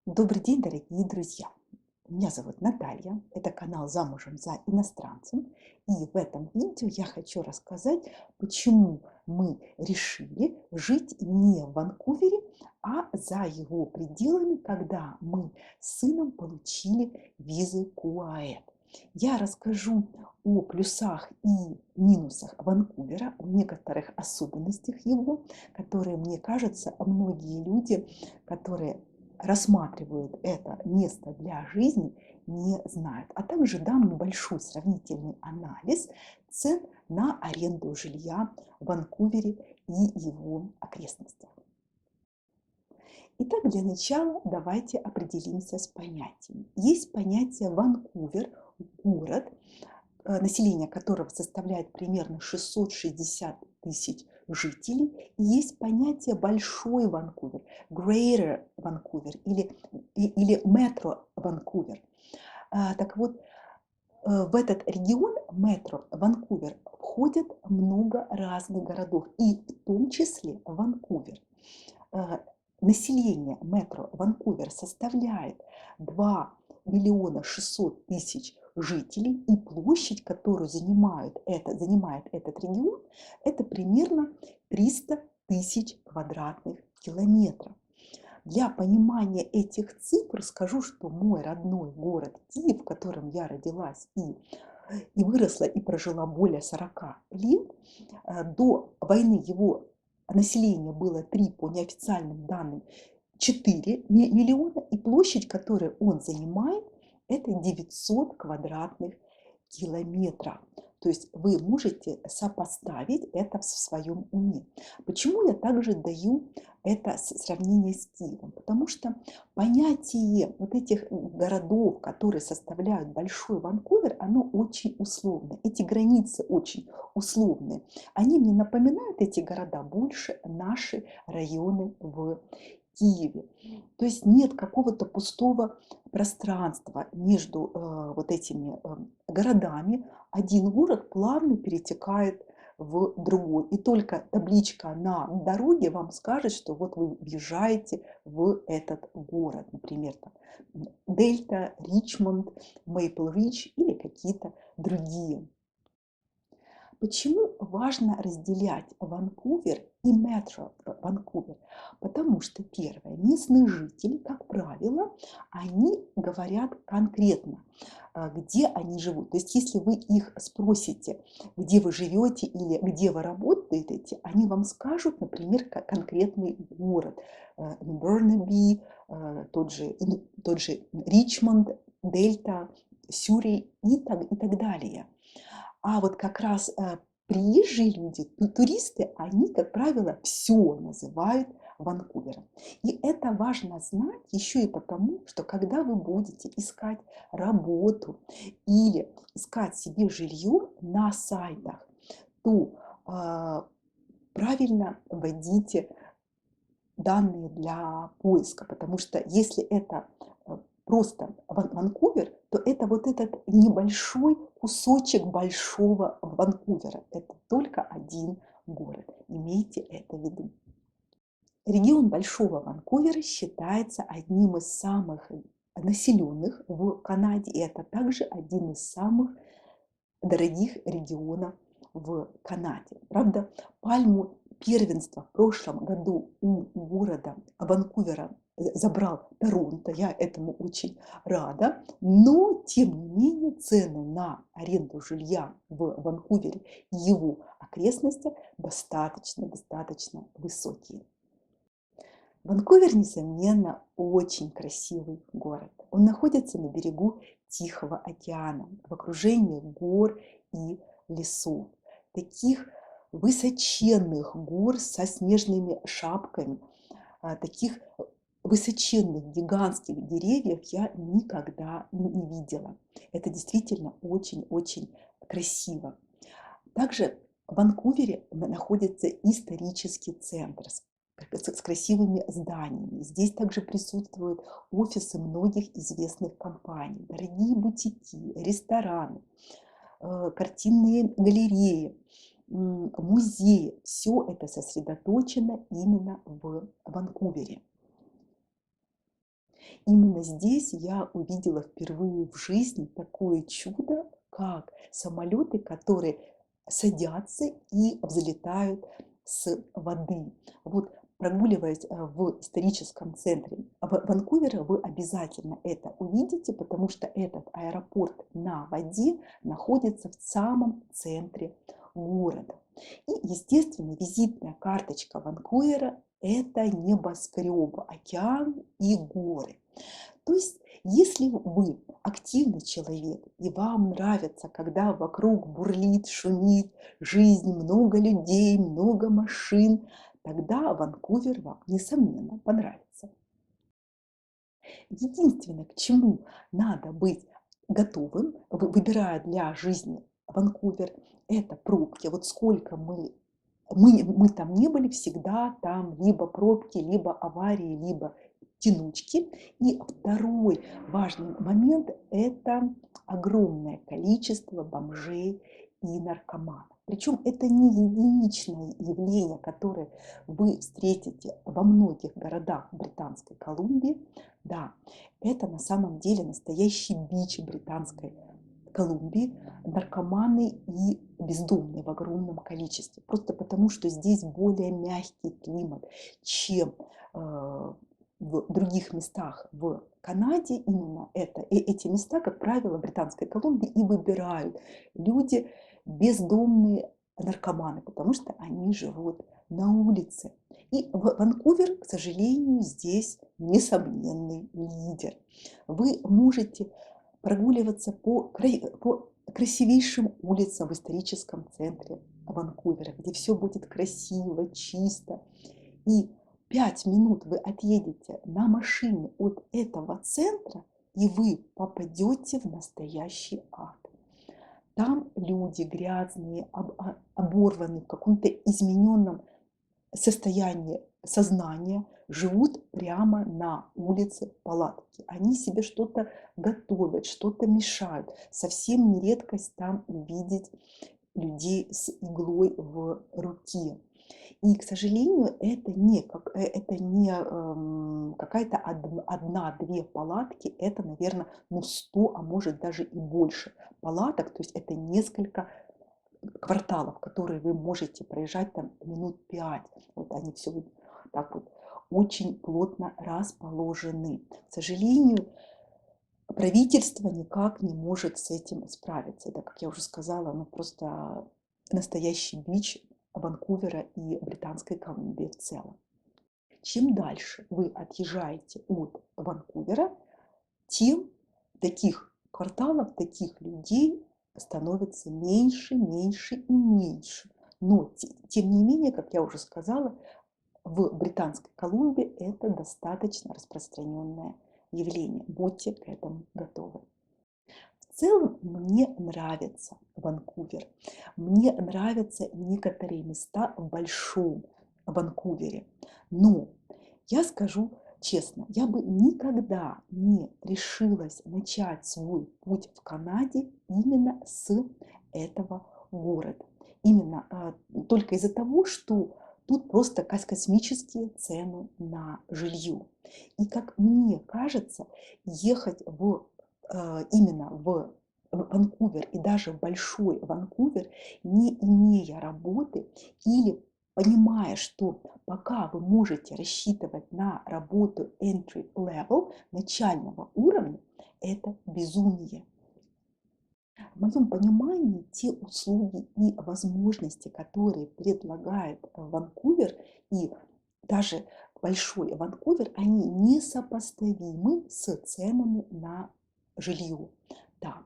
Добрый день, дорогие друзья! Меня зовут Наталья, это канал «Замужем за иностранцем». И в этом видео я хочу рассказать, почему мы решили жить не в Ванкувере, а за его пределами, когда мы с сыном получили визу КУАЭД. Я расскажу о плюсах и минусах Ванкувера, о некоторых особенностях его, которые, мне кажется, многие люди, которые рассматривают это место для жизни, не знают. А также дам небольшой сравнительный анализ цен на аренду жилья в Ванкувере и его окрестностях. Итак, для начала давайте определимся с понятиями. Есть понятие Ванкувер, город, население которого составляет примерно 660 тысяч жителей. И есть понятие Большой Ванкувер, Greater Vancouver или Metro Ванкувер. Так вот, в этот регион Метро Ванкувер входит много разных городов, и в том числе Ванкувер. Население Метро Ванкувер составляет 2 600 000 жителей, и площадь, которую занимает этот регион, это примерно 300 000 квадратных километров. Для понимания этих цифр скажу, что мой родной город Киев, в котором я родилась и выросла, и прожила более 40 лет, до войны его население было 3, по неофициальным данным, 4 миллиона, и площадь, которую он занимает, это 900 квадратных километров. То есть вы можете сопоставить это в своем уме. Почему я также даю это сравнение с Киевом? Потому что понятие вот этих городов, которые составляют Большой Ванкувер, оно очень условно. Эти границы очень условные. Они мне напоминают, эти города, больше наши районы в Киеве. То есть нет какого-то пустого пространства между вот этими городами. Один город плавно перетекает в другой. И только табличка на дороге вам скажет, что вот вы въезжаете в этот город. Например, там, Дельта, Ричмонд, Мейпл Рич или какие-то другие. Почему важно разделять Ванкувер и метро Ванкувер? Потому что, первое, местные жители, как правило, они говорят конкретно, где они живут. То есть, если вы их спросите, где вы живете или где вы работаете, они вам скажут, например, конкретный город. Бернаби, тот же Ричмонд, Дельта, Сюррей и так далее. А вот как раз приезжие люди, туристы, они, как правило, все называют Ванкувером. И это важно знать еще и потому, что когда вы будете искать работу или искать себе жилье на сайтах, то правильно вводите данные для поиска, потому что если это просто Ванкувер, то это вот этот небольшой кусочек большого Ванкувера. Это только один город. Имейте это в виду. Регион Большого Ванкувера считается одним из самых населенных в Канаде, и это также один из самых дорогих регионов в Канаде. Правда, пальму первенства в прошлом году у города Ванкувера забрал Торонто, я этому очень рада, но тем не менее цены на аренду жилья в Ванкувере и его окрестностях достаточно высокие. Ванкувер, несомненно, очень красивый город. Он находится на берегу Тихого океана, в окружении гор и лесов. Таких высоченных гор со снежными шапками, таких высоченных гигантских деревьев я никогда не видела. Это действительно очень-очень красиво. Также в Ванкувере находится исторический центр с красивыми зданиями. Здесь также присутствуют офисы многих известных компаний, дорогие бутики, рестораны, картинные галереи, музеи. Все это сосредоточено именно в Ванкувере. Именно здесь я увидела впервые в жизни такое чудо, как самолеты, которые садятся и взлетают с воды. Вот прогуливаясь в историческом центре Ванкувера, вы обязательно это увидите, потому что этот аэропорт на воде находится в самом центре города. И, естественно, визитная карточка Ванкувера – это небоскребы, океан и горы. То есть, если вы активный человек и вам нравится, когда вокруг бурлит, шумит жизнь, много людей, много машин, тогда Ванкувер вам, несомненно, понравится. Единственное, к чему надо быть готовым, выбирая для жизни Ванкувер, это пробки. Вот сколько мы там не были, всегда там либо пробки, либо аварии, либо тянучки. И второй важный момент – это огромное количество бомжей и наркоманов. Причем это не единичное явление, которое вы встретите во многих городах Британской Колумбии. Да, это на самом деле настоящий бич Британской Колумбии, наркоманы и бездомные в огромном количестве. Просто потому, что здесь более мягкий климат, чем в других местах в Канаде. Именно эти места, как правило, Британской Колумбии и выбирают люди бездомные наркоманы, потому что они живут на улице. И Ванкувер, к сожалению, здесь несомненный лидер. Вы можете прогуливаться по красивейшим улицам в историческом центре Ванкувера, где все будет красиво, чисто. И 5 минут вы отъедете на машине от этого центра, и вы попадете в настоящий ад. Там люди грязные, оборванные, в каком-то измененном состоянии сознания, живут прямо на улице палатки. Они себе что-то готовят, что-то мешают. Совсем не редкость там увидеть людей с иглой в руке. И, к сожалению, это не какая-то одна-две палатки, это, наверное, 100, а может даже и больше палаток, то есть это несколько кварталов, которые вы можете проезжать там минут 5. Вот они все так вот очень плотно расположены. К сожалению, правительство никак не может с этим справиться. Это, как я уже сказала, просто настоящий бич Ванкувера и Британской Колумбии в целом. Чем дальше вы отъезжаете от Ванкувера, тем таких кварталов, таких людей становится меньше, меньше и меньше. Но, тем не менее, как я уже сказала, в Британской Колумбии это достаточно распространенное явление. Будьте к этому готовы. В целом мне нравится Ванкувер. Мне нравятся некоторые места в Большом Ванкувере. Но я скажу честно, я бы никогда не решилась начать свой путь в Канаде именно с этого города. Именно только из-за того, что тут просто космические цены на жилье. И как мне кажется, ехать именно в Ванкувер и даже в Большой Ванкувер, не имея работы или понимая, что пока вы можете рассчитывать на работу entry level, начального уровня, это безумие. В моем понимании те услуги и возможности, которые предлагает Ванкувер и даже Большой Ванкувер, они несопоставимы с ценами на жилье. Да.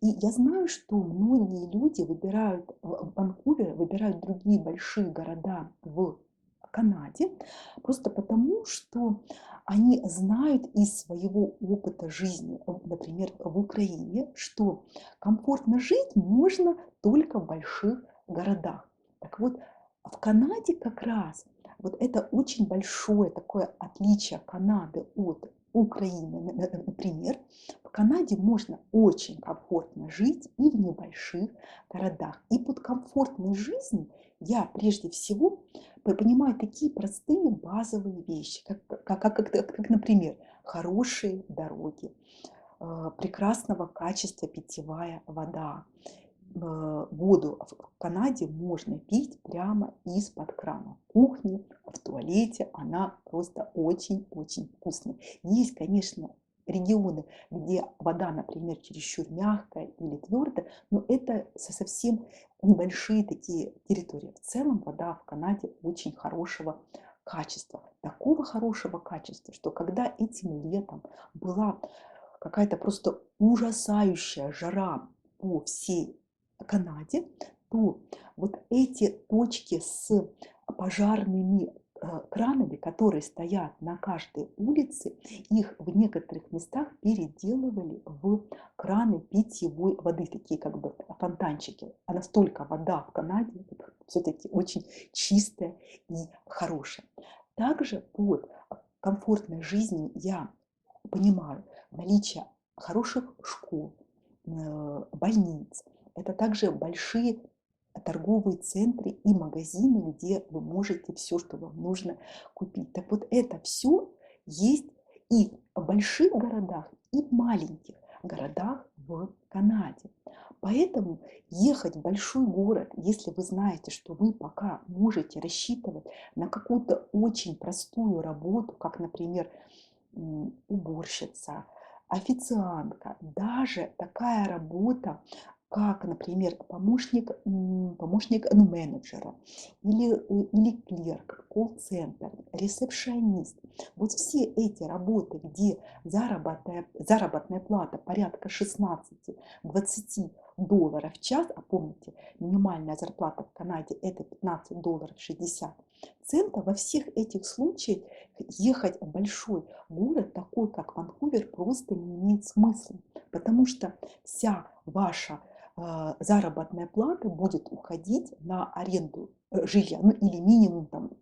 И я знаю, что многие люди выбирают Ванкувер, выбирают другие большие города в Канаде, просто потому, что они знают из своего опыта жизни, например, в Украине, что комфортно жить можно только в больших городах. Так вот, в Канаде как раз вот это очень большое такое отличие Канады от Украины, например. В Канаде можно очень комфортно жить и в небольших городах. И под комфортной жизнью я прежде всего понимаю такие простые базовые вещи, например, хорошие дороги, прекрасного качества питьевая вода. Воду в Канаде можно пить прямо из-под крана. В кухне, в туалете она просто очень-очень вкусная. Есть, конечно, регионы, где вода, например, чересчур мягкая или твердая, но это совсем небольшие такие территории. В целом вода в Канаде очень хорошего качества. Такого хорошего качества, что когда этим летом была какая-то просто ужасающая жара по всей Канаде, то вот эти точки с пожарными кранами, которые стоят на каждой улице, их в некоторых местах переделывали в краны питьевой воды, такие как бы фонтанчики. А настолько вода в Канаде все-таки очень чистая и хорошая. Также под комфортной жизнью я понимаю наличие хороших школ, больниц. Это также большие торговые центры и магазины, где вы можете все, что вам нужно купить. Так вот, это все есть и в больших городах, и в маленьких городах в Канаде. Поэтому ехать в большой город, если вы знаете, что вы пока можете рассчитывать на какую-то очень простую работу, как, например, уборщица, официантка, даже такая работа, как, например, помощник менеджера или клерк, колл-центр, ресепшионист. Вот все эти работы, где заработная плата порядка 16-20 долларов в час, а помните, минимальная зарплата в Канаде это 15 долларов 60 центов, во всех этих случаях ехать в большой город, такой как Ванкувер, просто не имеет смысла, потому что вся ваша заработная плата будет уходить на аренду жилья, ну или минимум там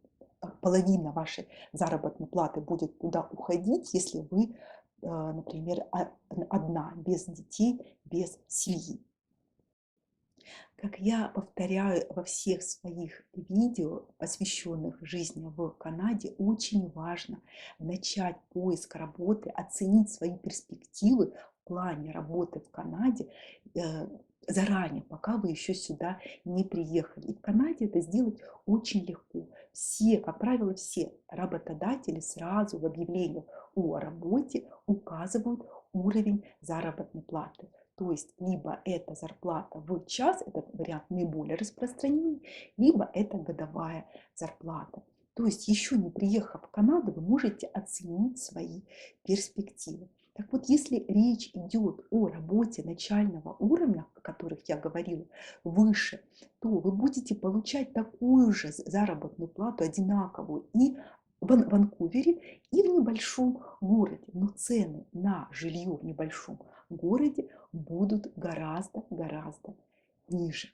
половина вашей заработной платы будет туда уходить, если вы, например, одна, без детей, без семьи. Как я повторяю во всех своих видео, посвященных жизни в Канаде, очень важно начать поиск работы, оценить свои перспективы в плане работы в Канаде заранее, пока вы еще сюда не приехали. И в Канаде это сделать очень легко. Все, как правило, все работодатели сразу в объявлениях о работе указывают уровень заработной платы. То есть либо это зарплата в час, этот вариант наиболее распространенный, либо это годовая зарплата. То есть еще не приехав в Канаду, вы можете оценить свои перспективы. Так вот, если речь идет о работе начального уровня, о которых я говорила выше, то вы будете получать такую же заработную плату, одинаковую и в Ванкувере, и в небольшом городе. Но цены на жилье в небольшом городе будут гораздо ниже.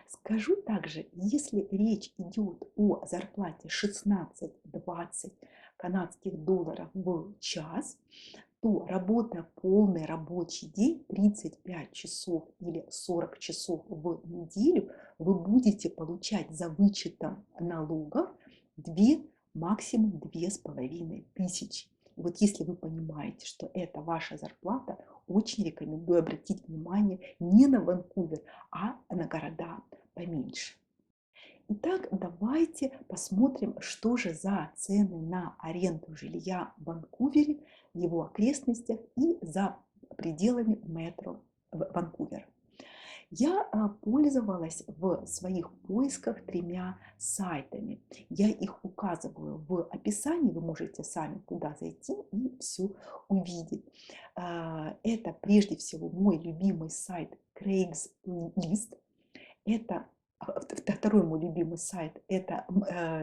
Скажу также, если речь идет о зарплате 16-20 канадских долларов в час, то работая полный рабочий день, 35 часов или 40 часов в неделю, вы будете получать за вычетом налогов 2, максимум 2500. Вот если вы понимаете, что это ваша зарплата, очень рекомендую обратить внимание не на Ванкувер, а на города поменьше. Итак, давайте посмотрим, что же за цены на аренду жилья в Ванкувере, в его окрестностях и за пределами метро Ванкувера. Я пользовалась в своих поисках 3 сайтами. Я их указываю в описании, вы можете сами туда зайти и все увидеть. Это прежде всего мой любимый сайт Craigslist. Это второй мой любимый сайт, это,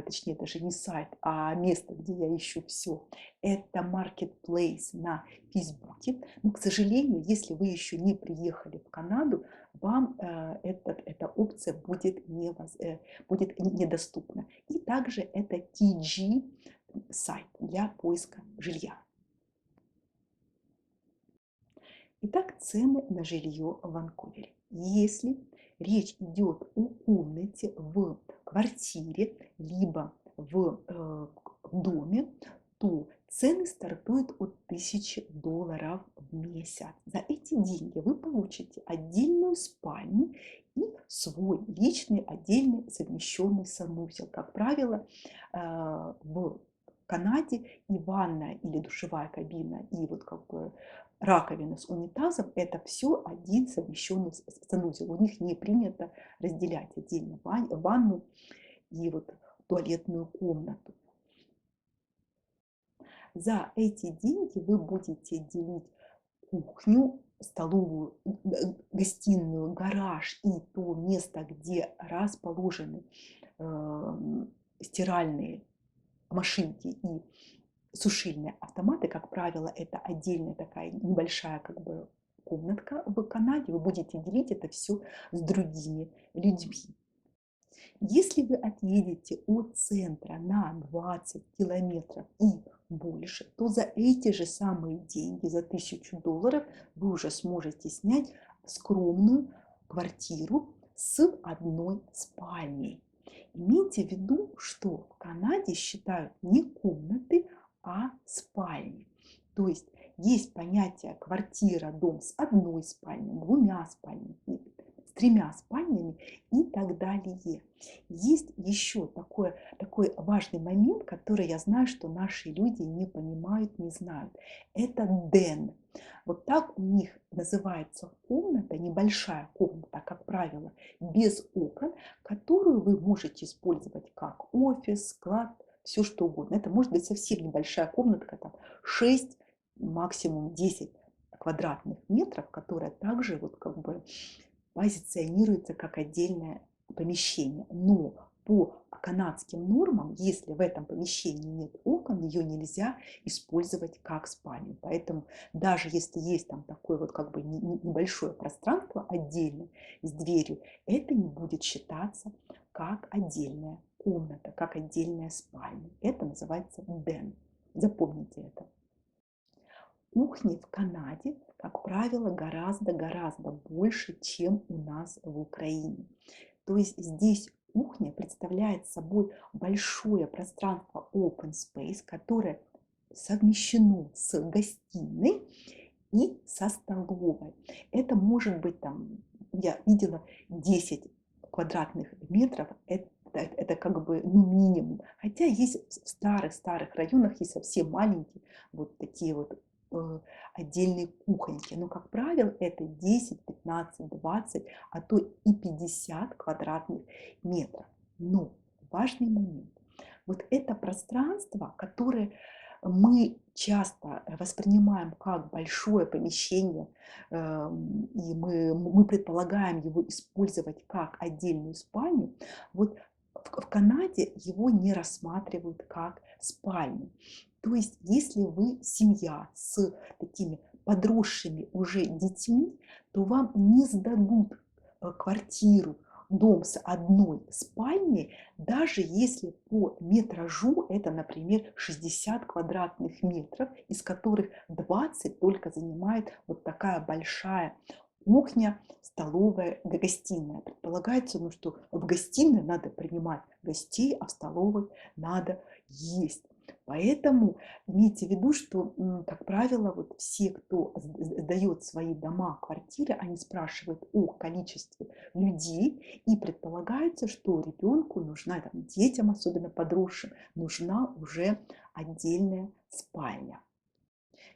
точнее, даже не сайт, а место, где я ищу все. Это Marketplace на Фейсбуке. Но, к сожалению, если вы еще не приехали в Канаду, вам эта опция будет недоступна. И также это TG сайт для поиска жилья. Итак, цены на жилье в Ванкувере. Если речь идет о комнате в квартире, либо в доме, то цены стартуют от $1000 в месяц. За эти деньги вы получите отдельную спальню и свой личный отдельный совмещенный санузел. Как правило, в Канаде и ванная или душевая кабина, и вот как бы раковина с унитазом — это все один совмещенный санузел. У них не принято разделять отдельно ванну и вот туалетную комнату. За эти деньги вы будете делить кухню, столовую, гостиную, гараж и то место, где расположены стиральные машинки и сушильные автоматы. Как правило, это отдельная такая небольшая как бы комнатка в Канаде. Вы будете делить это все с другими людьми. Если вы отъедете от центра на 20 километров и больше, то за эти же самые деньги, за $1000, вы уже сможете снять скромную квартиру с одной спальней. Имейте в виду, что в Канаде считают не комнаты, а спальни. То есть понятие квартира, дом с одной спальней, двумя спальнями, с тремя спальнями и так далее. Есть еще такой важный момент, который я знаю, что наши люди не понимают, не знают. Это den. Вот так у них называется комната, небольшая комната, как правило, без окон, которую вы можете использовать как офис, склад, все что угодно. Это может быть совсем небольшая комнатка, там 6, максимум 10 квадратных метров, которая также вот как бы позиционируется как отдельное помещение. Но по канадским нормам, если в этом помещении нет окон, ее нельзя использовать как спальню. Поэтому даже если есть там такое вот как бы небольшое пространство отдельно с дверью, это не будет считаться как отдельная комната, как отдельная спальня. Это называется den. Запомните это. Кухни в Канаде, как правило, гораздо больше, чем у нас в Украине. То есть здесь кухня представляет собой большое пространство open space, которое совмещено с гостиной и со столовой. Это может быть там, я видела 10 квадратных метров, это как бы минимум. Хотя есть в старых районах и совсем маленькие вот такие вот отдельные кухоньки. Но, как правило, это 10, 15, 20, а то и 50 квадратных метров. Но важный момент. Вот это пространство, которое мы часто воспринимаем как большое помещение, и мы предполагаем его использовать как отдельную спальню, вот в Канаде его не рассматривают как спальню. То есть, если вы семья с такими подросшими уже детьми, то вам не сдадут квартиру, дом с одной спальней, даже если по метражу это, например, 60 квадратных метров, из которых 20 только занимает вот такая большая кухня, столовая, гостиная. Предполагается, что в гостиной надо принимать гостей, а в столовой надо есть. Поэтому имейте в виду, что, как правило, вот все, кто сдает свои дома, квартиры, они спрашивают о количестве людей, и предполагается, что ребенку нужна, там, детям, особенно подросшим, нужна уже отдельная спальня.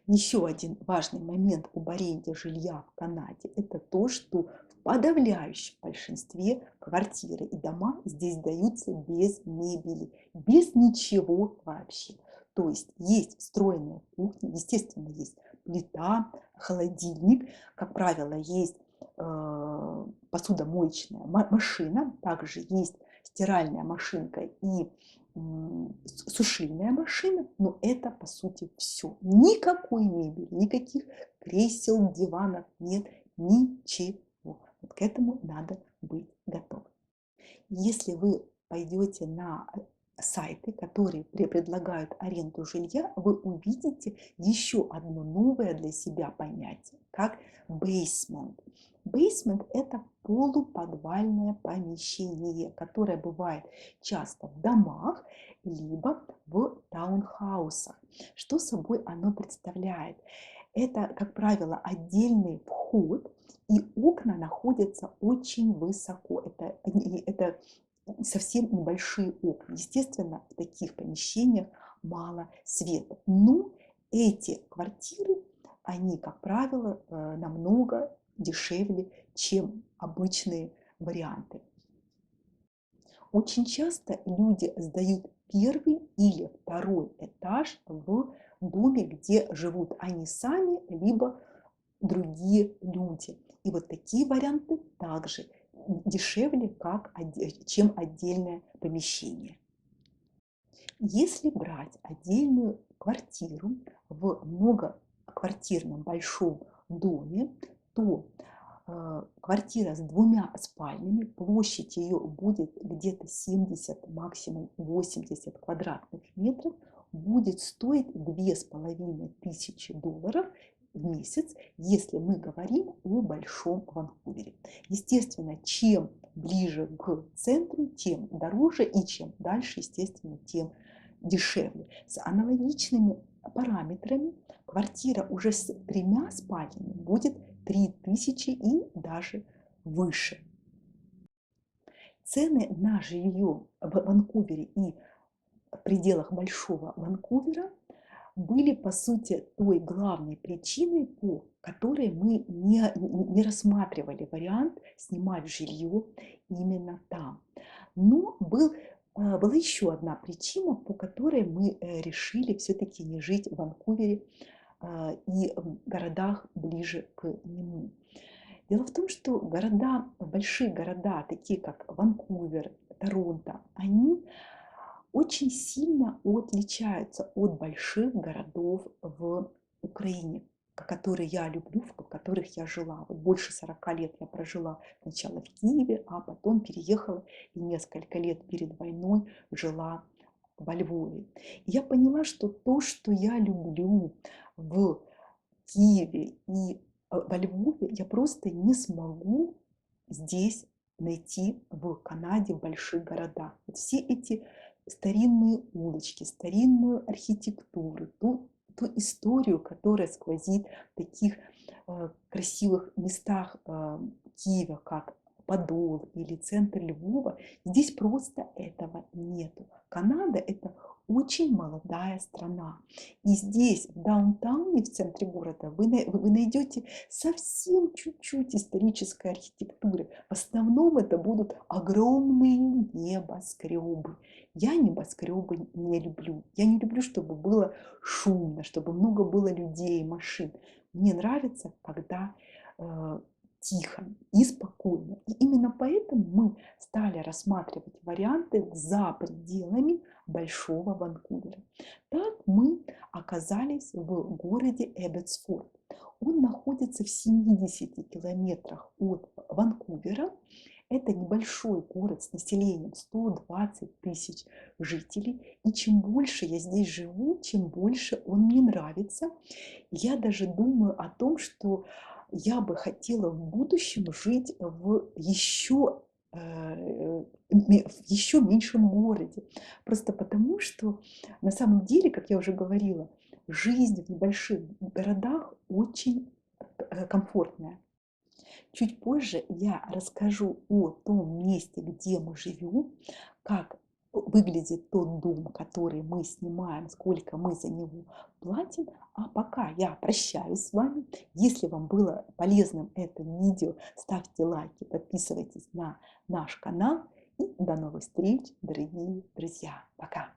Еще один важный момент об аренде жилья в Канаде — это то, что в подавляющем большинстве квартиры и дома здесь даются без мебели, без ничего вообще. То есть встроенная кухня, естественно, есть плита, холодильник, как правило, есть посудомоечная машина, также есть стиральная машинка и сушильная машина, но это по сути все. Никакой мебели, никаких кресел, диванов нет, ничего. Вот к этому надо быть готовым. Если вы пойдете на сайты, которые предлагают аренду жилья, вы увидите еще одно новое для себя понятие, как basement. Basement — это полуподвальное помещение, которое бывает часто в домах, либо в таунхаусах. Что собой оно представляет? Это, как правило, отдельный вход, и окна находятся очень высоко. Это совсем небольшие окна. Естественно, в таких помещениях мало света. Но эти квартиры, они, как правило, намного дешевле, чем обычные варианты. Очень часто люди сдают первый или второй этаж в доме, где живут они сами, либо другие люди. И вот такие варианты также дешевле, чем отдельное помещение. Если брать отдельную квартиру в многоквартирном большом доме, то квартира с 2 спальнями, площадь ее будет где-то 70, максимум 80 квадратных метров, будет стоить $2500 в месяц, если мы говорим о Большом Ванкувере. Естественно, чем ближе к центру, тем дороже, и чем дальше, естественно, тем дешевле. С аналогичными параметрами квартира уже с 3 спальнями будет 3000 и даже выше. Цены на жилье в Ванкувере и в пределах Большого Ванкувера были, по сути, той главной причиной, по которой мы не рассматривали вариант снимать жилье именно там. Но была еще одна причина, по которой мы решили все-таки не жить в Ванкувере и в городах ближе к нему. Дело в том, что большие города, такие как Ванкувер, Торонто, они очень сильно отличаются от больших городов в Украине, которые я люблю, в которых я жила. Вот больше 40 лет я прожила сначала в Киеве, а потом переехала и несколько лет перед войной жила во Львове. И я поняла, что то, что я люблю в Киеве и во Львове, я просто не смогу здесь найти в Канаде, в больших городах. Вот все эти старинные улочки, старинную архитектуру, ту историю, которая сквозит в таких красивых местах Киева, как Подол или центр Львова, здесь просто этого нету. Канада – это очень молодая страна. И здесь, в даунтауне, в центре города, вы найдете совсем чуть-чуть исторической архитектуры. В основном это будут огромные небоскребы. Я небоскребы не люблю. Я не люблю, чтобы было шумно, чтобы много было людей, машин. Мне нравится, когда тихо и спокойно. И именно поэтому мы стали рассматривать варианты за пределами Большого Ванкувера. Так мы оказались в городе Эбботсфорд. Он находится в 70 километрах от Ванкувера. Это небольшой город с населением 120 тысяч жителей. И чем больше я здесь живу, чем больше он мне нравится. Я даже думаю о том, что я бы хотела в будущем жить в еще меньшем городе. Просто потому, что на самом деле, как я уже говорила, жизнь в небольших городах очень комфортная. Чуть позже я расскажу о том месте, где мы живем, как выглядит тот дом, который мы снимаем, сколько мы за него платим. А пока я прощаюсь с вами. Если вам было полезным это видео, ставьте лайки, подписывайтесь на наш канал. И до новых встреч, дорогие друзья. Пока!